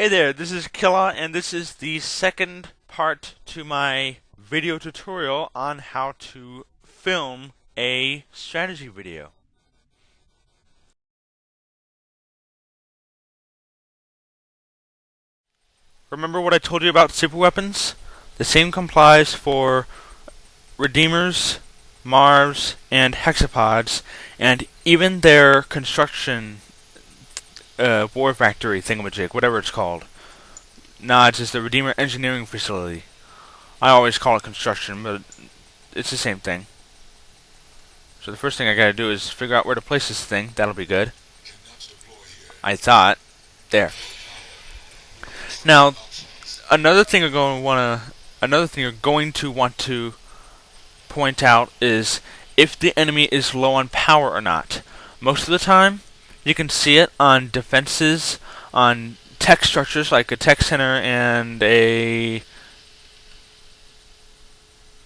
Hey there, this is Killa, and this is the second part to my video tutorial on how to film a strategy video. Remember what I told you about super weapons? The same applies for Redeemers, Marvs, and Hexapods, and even their construction war factory thingamajig, whatever it's called. Nods is the Redeemer Engineering Facility. I always call it construction, but it's the same thing. So the first thing I gotta do is figure out where to place this thing. That'll be good. I thought. There. Now, another thing you're going to want to point out is if the enemy is low on power or not. Most of the time, you can see it on defenses, on tech structures like a tech center and a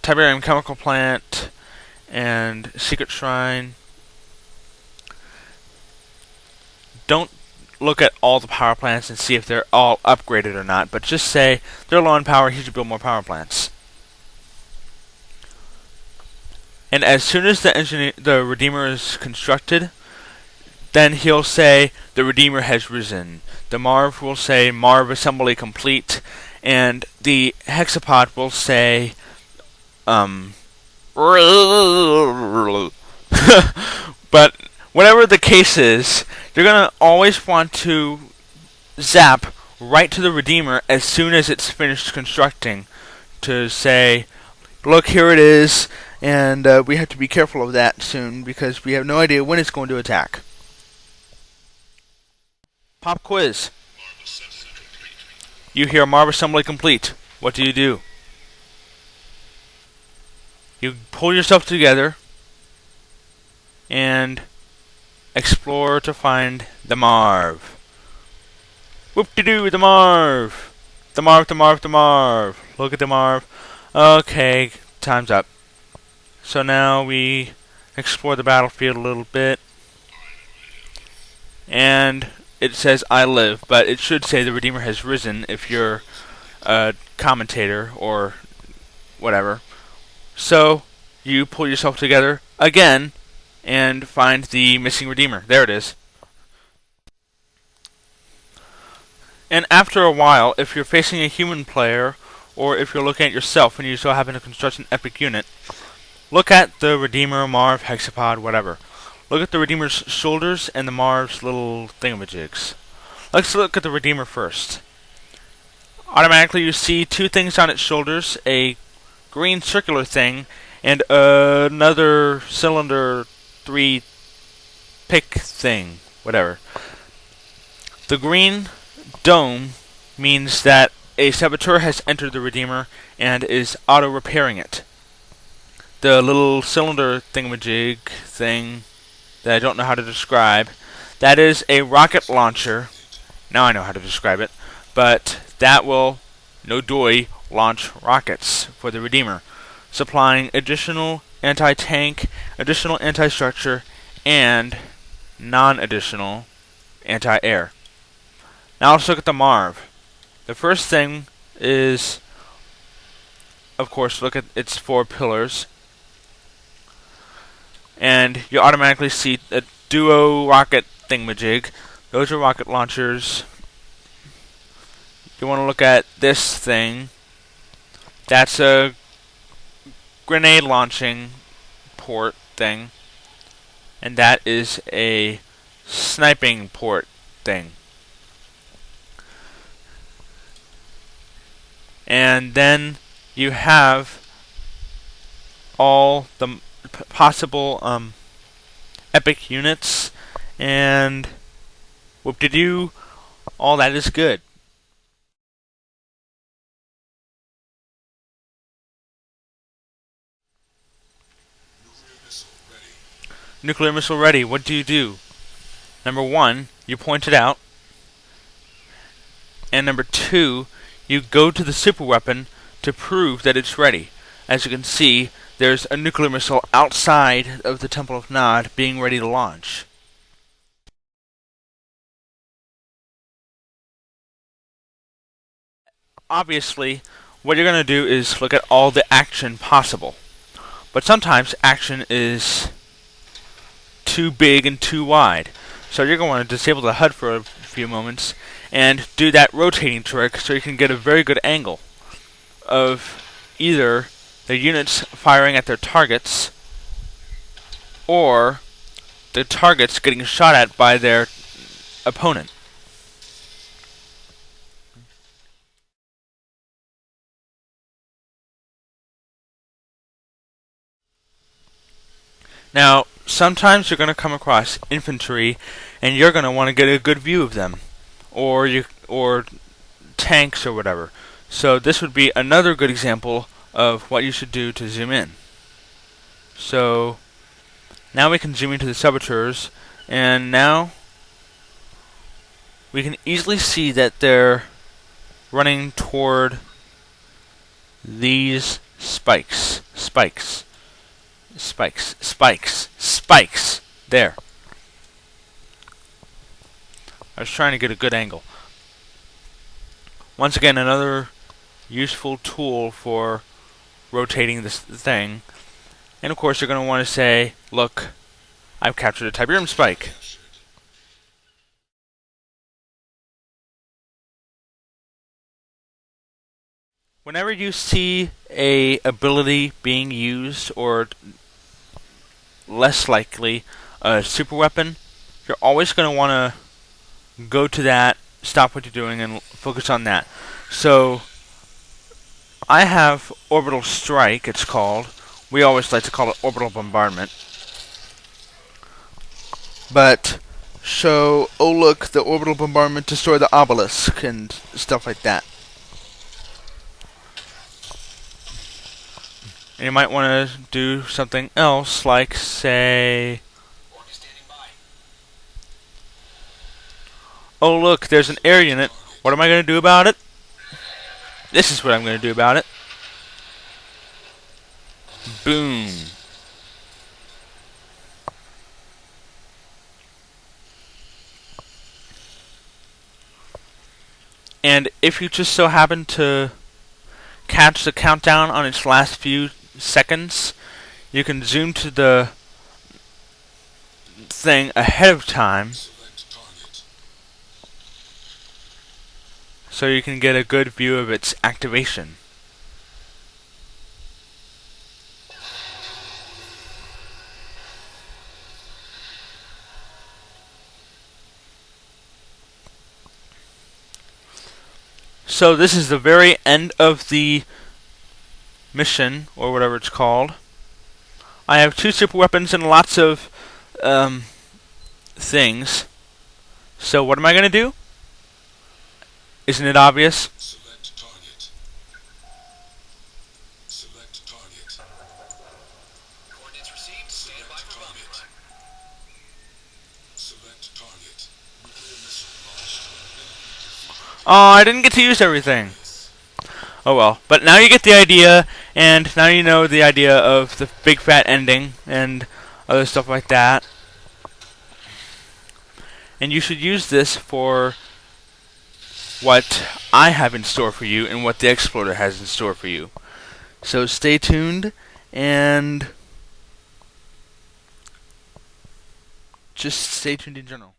Tiberium chemical plant and secret shrine. Don't look at all the power plants and see if they're all upgraded or not, but just say they're low on power, he should build more power plants. And as soon as the Redeemer is constructed, then he'll say the Redeemer has risen. The Marv will say Marv assembly complete, and the Hexapod will say but whatever the case is, you're gonna always want to zap right to the Redeemer as soon as it's finished constructing to say, look, here it is, and we have to be careful of that soon because we have no idea when it's going to attack. Pop quiz. You hear Marv assembly complete. What do? You pull yourself together and explore to find the Marv. Whoop-de-doo, the Marv! The Marv, the Marv, the Marv. Look at the Marv. Okay, time's up. So now we explore the battlefield a little bit. And it says I live, but it should say the Redeemer has risen if you're a commentator or whatever. So you pull yourself together again and find the missing Redeemer. There it is. And after a while, if you're facing a human player, or if you're looking at yourself and you so happen to construct an epic unit, look at the Redeemer, Marv, Hexapod, whatever. Look at the Redeemer's shoulders and the Marv's little thingamajigs. Let's look at the Redeemer first. Automatically you see two things on its shoulders, a green circular thing, and another cylinder 3 pick thing, whatever. The green dome means that a saboteur has entered the Redeemer and is auto-repairing it. The little cylinder thingamajig thing that I don't know how to describe, that is a rocket launcher. Now I know how to describe it, but that will, no doy, launch rockets for the Redeemer, supplying additional anti-tank, additional anti-structure, and non-additional anti-air. Now let's look at the Marv. The first thing is, of course, look at its 4 pillars. And you automatically see a duo rocket thingamajig. Those are rocket launchers. You want to look at this thing. That's a grenade launching port thing. And that is a sniping port thing. And then you have all the possible epic units, and whoop-de-doo, all that is good. Nuclear missile ready. What do? Number 1, you point it out, and number 2, you go to the super weapon to prove that it's ready. As you can see, there's a nuclear missile outside of the Temple of Nod being ready to launch. Obviously, what you're going to do is look at all the action possible. But sometimes action is too big and too wide. So you're going to want to disable the HUD for a few moments and do that rotating trick so you can get a very good angle of either the units firing at their targets or the targets getting shot at by their opponent. Now, sometimes you're going to come across infantry and you're going to want to get a good view of them, or tanks or whatever. So this would be another good example of what you should do to zoom in. So now we can zoom into the saboteurs, and now we can easily see that they're running toward these spikes. There. I was trying to get a good angle. Once again, another useful tool for rotating this thing. And of course, you're going to want to say, look, I've captured a Tiberium spike. Whenever you see a ability being used, or less likely a super weapon, you're always going to want to go to that, stop what you're doing, and focus on that. So I have Orbital Strike, it's called. We always like to call it Orbital Bombardment. But so, oh look, the Orbital Bombardment destroyed the obelisk and stuff like that. And you might want to do something else, like, say, oh look, there's an air unit. What am I going to do about it? This is what I'm going to do about it. Boom. And if you just so happen to catch the countdown on its last few seconds, you can zoom to the thing ahead of time so you can get a good view of its activation. So this is the very end of the mission, or whatever it's called. I have 2 super weapons and lots of things. So what am I going to do? Isn't it obvious? Select target. Select target. Coordinates received. Stand by for bombing run. Select target. Nuclear missile launched. Oh, I didn't get to use everything. Oh well. But now you get the idea, and now you know the idea of the big fat ending and other stuff like that. And you should use this for what I have in store for you and what the Explorer has in store for you. So stay tuned, and just stay tuned in general.